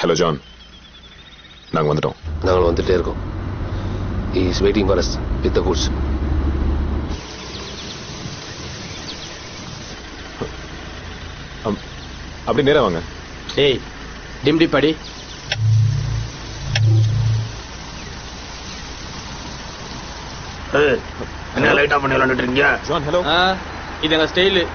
Hello John, நாங்க வந்துட்டோம். நாங்கள் வந்துட்டே இருக்கோம். He is waiting for us with the goods. அப்படி நேரா வாங்க. டேய் டிம்டி படி. என்ன லைட் ஆஃப் பண்ணி விளையாண்டுட்டு இருக்கீங்க? John hello. இது எங்க ஸ்டைலு.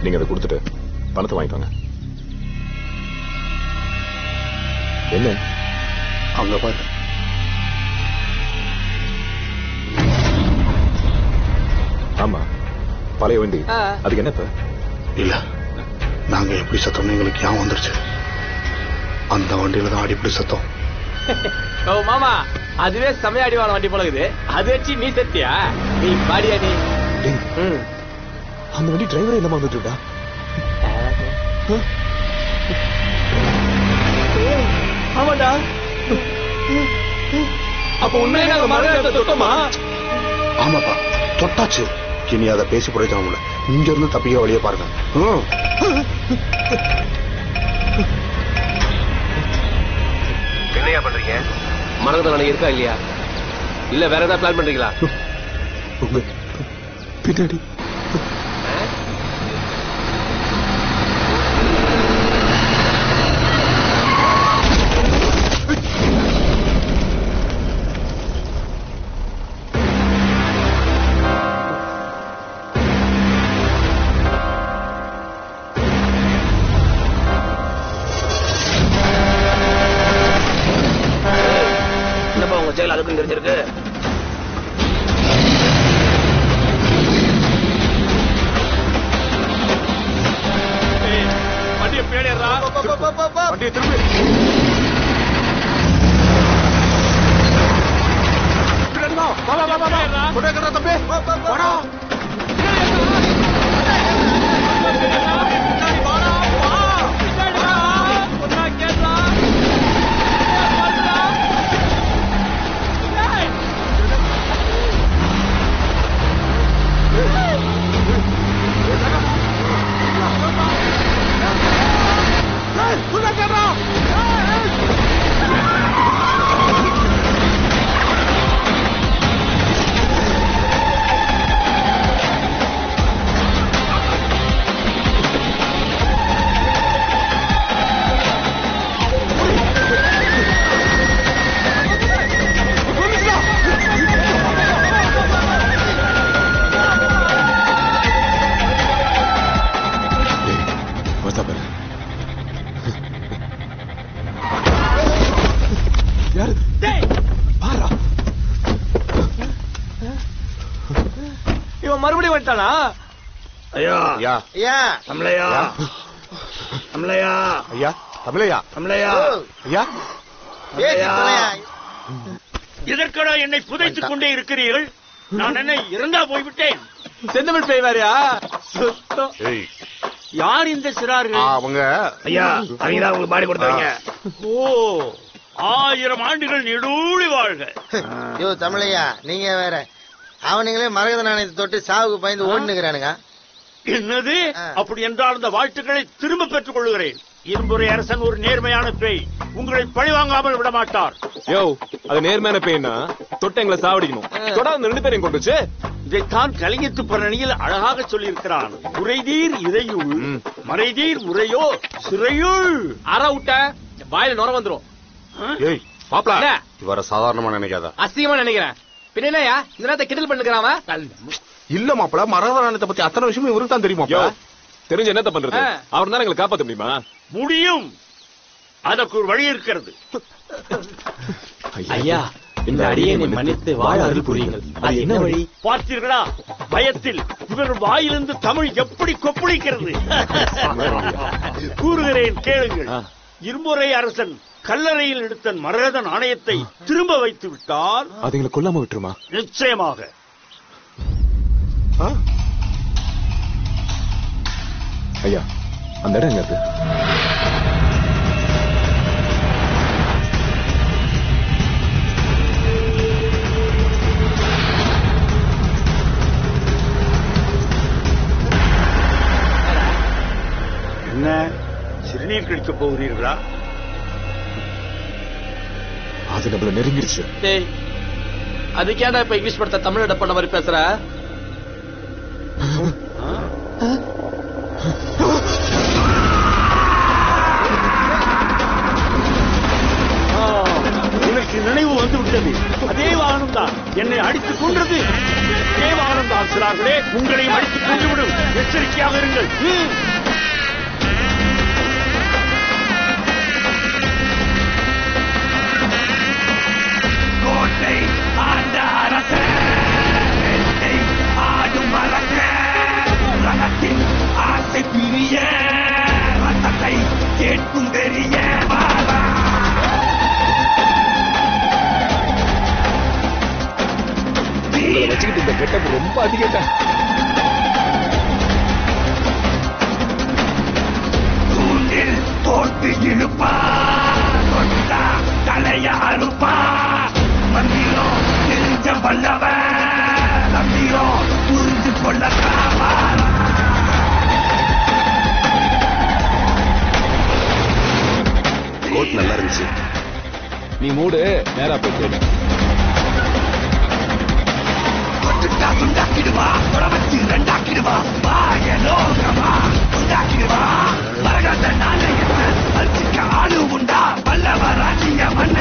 நீங்க அதை கொடுத்துட்டு பணத்தை வாங்கிக்கோங்க. என்ன அங்க பாரு. ஆமா, பழைய வண்டி. அதுக்கு என்ன இப்ப? இல்ல, நாங்க எப்படி சத்தம் எங்களுக்கு ஞாபகம் வந்துருச்சு. அந்த வண்டியில தான் அடிப்படி சத்தம். ஓ மாமா, அதுவே செமையா அடிவான வண்டி போல இருக்குது. அது வச்சு நீ செத்தியா? நீ பாடியா நீ? அந்த வண்டி டிரைவரே இல்லாம வந்துட்டு இருக்கா. ஆமாண்டா. அப்ப உண்மையிலே நாங்க மரணத்தை தொட்டோமா? ஆமாப்பா, தொட்டாச்சு. இனி அதை பேசி பிரயோஜனம் இல்ல. இங்க இருந்து தப்பிக்க வழியை பாருங்க. என்னையா பண்றீங்க? மரகத நாணயம் இருக்கா இல்லையா? இல்ல வேற ஏதாவது பிளான் பண்றீங்களா? உங்க பின்னாடி செயல் அதுக்கும் தெரிஞ்சிருக்கு. வண்டியை பேடிடுறா. வண்டியை திரும்பி மறுபடியும் வந்துட்டானா? ஐயா ஐயா ஐயா தமிழையா தமிழையா ஐயா தமிழையா தமிழையா ஐயா எதற்கடா என்னை புதைத்துக் கொண்டே இருக்கிறீர்கள்? நான் என்ன இறந்தா போய்விட்டேன்? செந்தமிழ் பெய்வாரியா? யார் இந்த சிறார்கள்? அவங்க ஐயா அவங்கதான் உங்களுக்கு பாடி கொடுத்தாங்க. ஓ, 1000 ஆண்டுகள் நெடூழி வாழ்க. யோ தமிழையா, நீங்க வேற. அவனுங்களே மரகத நாணயத்தை தொட்டு சாவுக்கு பயந்து ஓடுனுங்கிறானுங்க. என்னது? அப்படி என்றால் அந்த வாழ்த்துக்களை திரும்ப பெற்றுக் கொள்கிறேன். இரும்புரை அரசன் ஒரு நேர்மையான பேய். உங்களை பழிவாங்காமல் விட மாட்டார். யோ, அது நேர்மையான பேய்னா தொட்ட எங்களை சாவடிக்கணும். தொடர்ந்து 2 பேரையும் கொண்டுச்சு. இதைத்தான் கலிங்கத்து பரணியில் அழகாக சொல்லியிருக்கிறான். உரைதீர் இறையுள், மறைதீர் உரையோ சிறையுள். அற விட்ட வாயில நுர வந்துரும். ஏய் பாப்பலா, இவர சாதாரணமா நினைக்காத. அசிங்கமா நினைக்கிறேன். பின்ன என்னயா இந்த நேரத்தை கிண்டல் பண்ணுகிறாம? இல்ல மாப்பிள, மரகத நாணயத்தை பத்தி அத்தனை விஷயமும் இவருக்கு தான் தெரியுமா? தெரிஞ்ச என்னத்த பண்றது? அவர் தான் எங்களை காப்பாத்த முடியுமா? முடியும். அதற்கு ஒரு வழி இருக்கிறது. ஐயா, இந்த அடியேனை மன்னித்து வாழ அருள் புரியுங்கள். அது என்ன வழி? பார்த்தீர்களா, பயத்தில் இவர் வாயிலிருந்து தமிழ் எப்படி கொப்பளிக்கிறது. கூறுகிறேன் கேளுங்கள். இரும்புரை அரசன் கல்லறையில் எடுத்த மரகத நாணயத்தை திரும்ப வைத்து விட்டால் அதுங்களை கொல்லாம விட்டுருமா? நிச்சயமாக. ஐயா அந்த இடம் எங்க இருக்கு? என்ன சிறுநீர் கழிக்க போகிறீர்களா? அது நம்மள நெருங்கிடுச்சு. டேய் அதுக்கேடா இப்ப இங்கிலீஷ் படத்தை தமிழ் டப் பண்ண மாதிரி பேசுற? எனக்கு நினைவு வந்து விட்டது. அதே வாகனம் தான் என்னை அடித்துக் கொன்றது. அதே வாகனம் தான் சிறார்களே, உங்களையும் அடித்துக் கொண்டுவிடும். எச்சரிக்கையாக இருங்கள். கோட்டை ஆண்ட அரசை ஆடும் அரச ரகத்தின் ஆசை பிரிய ரத்தத்தை கேட்கும் பெரிய வச்சுக்கிட்டு இந்த கெட்டப் ரொம்ப அதிகட்டா. தூண்டில் போட்டு இழுப்பா கொண்டா தலைய அறுப்பா மந்திரோ தெரிஞ்ச வல்லவ தந்திரோ புரிஞ்சு கொள்ள கோட் நல்லா இருந்துச்சு. நீ மூடு, நேரா போய் கேளு. உண்டாக்கிடுவா வச்சு ரெண்டாக்கிடுவா வாயலோகமா உண்டாக்கிடுவா மரகத நாணயத்தை அழிக்க ஆளு உண்டா வல்லவ ராஜ்ய மன்ன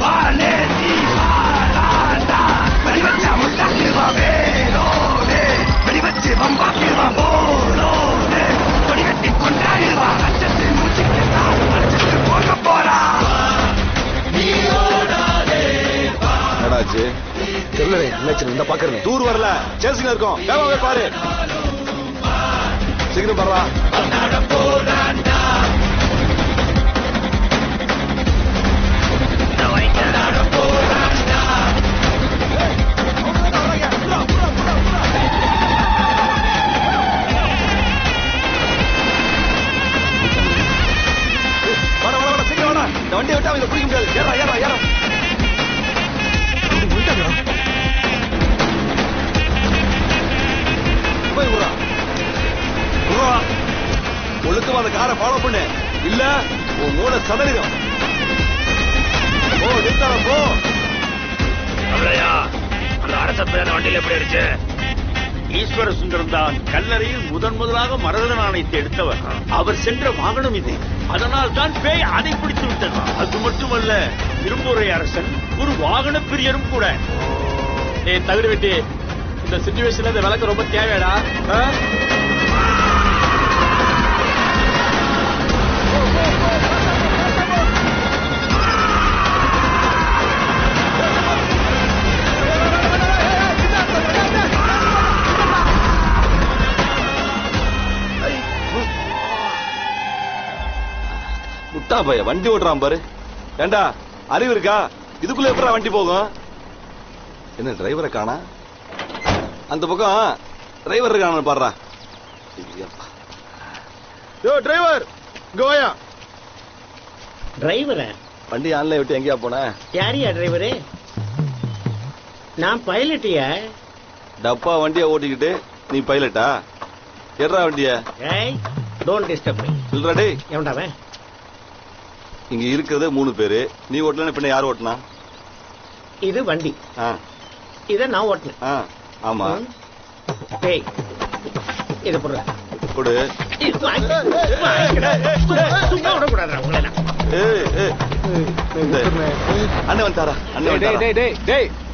வாழே நீ வாழாண்டா வெளிவச்சா உண்டாக்கிடுவா வேரோடு வெளிவச்சு வம்பாக்கிடுவா போலோடு கொடிகட்டி கொண்டாடிடுவா அச்சத்தை மூச்சுக்கிட்டா அச்சத்து போக போறா என்னடாச்சு? தெரியல. இந்த பாக்குறேன். டூர் வரல, சேசிங்க இருக்கோம். வேகமாவே பாரு. சீக்கிரம் பாருடா. சீக்கிரம் வாடா. இந்த வண்டியை விட்டு அவங்க பிடிக்க முடியாது. ஏறா ஏறா ஏறா. ஒழுக்கமா அந்த காரை ஃபாலோ பண்ணு, இல்ல உன் மூளை சதறிடும். ஓ நிறுத்தான போ. அவளையா அந்த அரச பேர வண்டியில் எப்படி இருக்கு? ஈஸ்வர சுந்தரம் தான் கல்லறையில் முதலாக மரகத நாணயத்தை எடுத்தவர். அவர் சென்ற வாகனம் இது. அதனால் தான் பேய் அதை பிடித்து விட்டது. அது மட்டுமல்ல, திரும்புரை அரசன் ஒரு வாகன பிரியரும் கூட. ஏய் தகுதி வெட்டி, இந்த சிச்சுவேஷன்ல இந்த விளக்கு ரொம்ப தேவையாடா. முட்டா பைய வண்டி ஓட்டுறான் பாரு. ஏண்டா அறிவு இருக்கா? இதுக்குள்ள எப்படா வண்டி போகும்? என்ன டிரைவரை காணா? அந்த பக்கம் டிரைவர் காண பாடுறா. டிரைவர் கோயா டிரைவரா? வண்டி ஆன்லைன் விட்டு எங்கேயா போன? யாரியா டிரைவரு? நான் பைலட்டியா? டப்பா வண்டியை ஓட்டிக்கிட்டு நீ பைலட்டா? எட்ரா வண்டிய. ஏய் டோன்ட் டிஸ்டர்ப் மீ. இல்லடா டேய். எவன்டாவே? இங்க இருக்கிறது 3 பேரு. நீ ஓட்டலன்னா பின்ன யார் ஓட்டுனா? இது வண்டி. இத நான் ஓட்டினேன். ஆமா. டேய் இத போடு. கொடு. சும்மா விடக்கூடாதுடா உங்களை. அண்ணே வந்தாரா?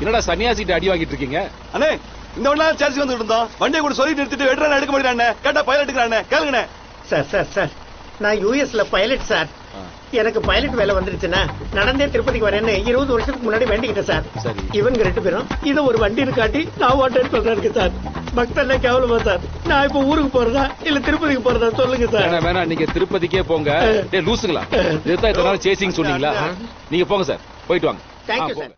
என்னடா சன்னியாசிட்ட அடி வாங்கிட்டு இருக்கீங்க? அண்ணே இந்த ஒண்ணா சேர்ச்சி வந்துட்டு இருந்தோம். வண்டியை கூட சொல்லி நிறுத்திட்டு வெட்டுறான் எடுக்க மாட்டேன். கேட்டா பைலட் எடுக்கிறானே கேளுங்கண்ணே. சார் நான் யூஎஸ்ல பைலட் சார். எனக்கு பைலட் வேலை வந்துருச்சுன்னா நடந்தே திருப்பதிக்கு வரேன்னு 20 வருஷத்துக்கு முன்னாடி வேண்டிக்கிட்டேன் சார். இவங்க 2 பேரும் இதை ஒரு வண்டின்னு காட்டி நான் ஓட்டேன்னு சொல்றாரு சார். பக்தர்ல கேவலமா சார். நான் இப்ப ஊருக்கு போறதா இல்ல திருப்பதிக்கு போறதா சொல்லுங்க சார். வேணாம் நீங்க திருப்பதிக்கே போங்க. லூசுங்களா இதுதான் இத்தனை நாள் சேசிங் சொன்னீங்களா? நீங்க போங்க சார், போயிட்டு வாங்க. Thank you sir.